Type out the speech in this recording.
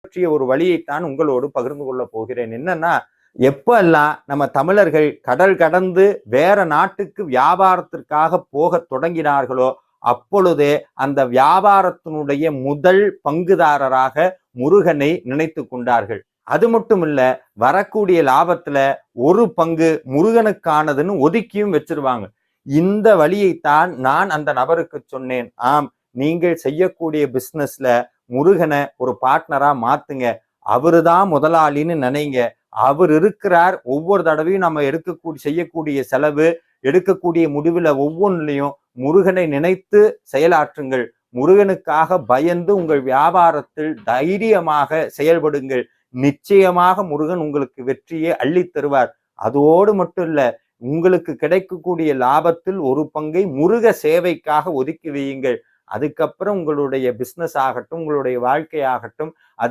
பற்றிய ஒரு வழியைத்தான் உங்களோடு பகிர்ந்து கொள்ள போகிறேன். என்னன்னா, எப்பெல்லாம் நம்ம தமிழர்கள் கடல் கடந்து வேற நாட்டுக்கு வியாபாரத்திற்காக போக தொடங்கினார்களோ அப்பொழுதே அந்த வியாபாரத்தினுடைய முதல் பங்குதாரராக முருகனை நினைத்து கொண்டார்கள். அது மட்டும் இல்ல, வரக்கூடிய லாபத்துல ஒரு பங்கு முருகனுக்கானதுன்னு ஒதுக்கியும் வச்சிருவாங்க. இந்த வழியைத்தான் நான் அந்த நபருக்கு சொன்னேன். ஆம், நீங்கள் செய்யக்கூடிய பிசினஸ்ல முருகனை ஒரு பார்ட்னரா மாத்துங்க. அவருதான் முதலாளின்னு நினைங்க. அவர் இருக்கிறார். ஒவ்வொரு தடவையும் நம்ம செய்யக்கூடிய செலவு, எடுக்கக்கூடிய முடிவுல ஒவ்வொன்றிலையும் முருகனை நினைத்து செயலாற்றுங்கள். முருகனுக்காக பயந்து உங்கள் வியாபாரத்தில் தைரியமாக செயல்படுங்கள். நிச்சயமாக முருகன் உங்களுக்கு வெற்றியை அள்ளி தருவார். அதோடு மட்டும் இல்ல, உங்களுக்கு கிடைக்கக்கூடிய லாபத்தில் ஒரு பங்கை முருக சேவைக்காக ஒதுக்கி வையுங்கள். அதுக்கப்புறம் உங்களுடைய பிசினஸ் ஆகட்டும், உங்களுடைய வாழ்க்கை ஆகட்டும்,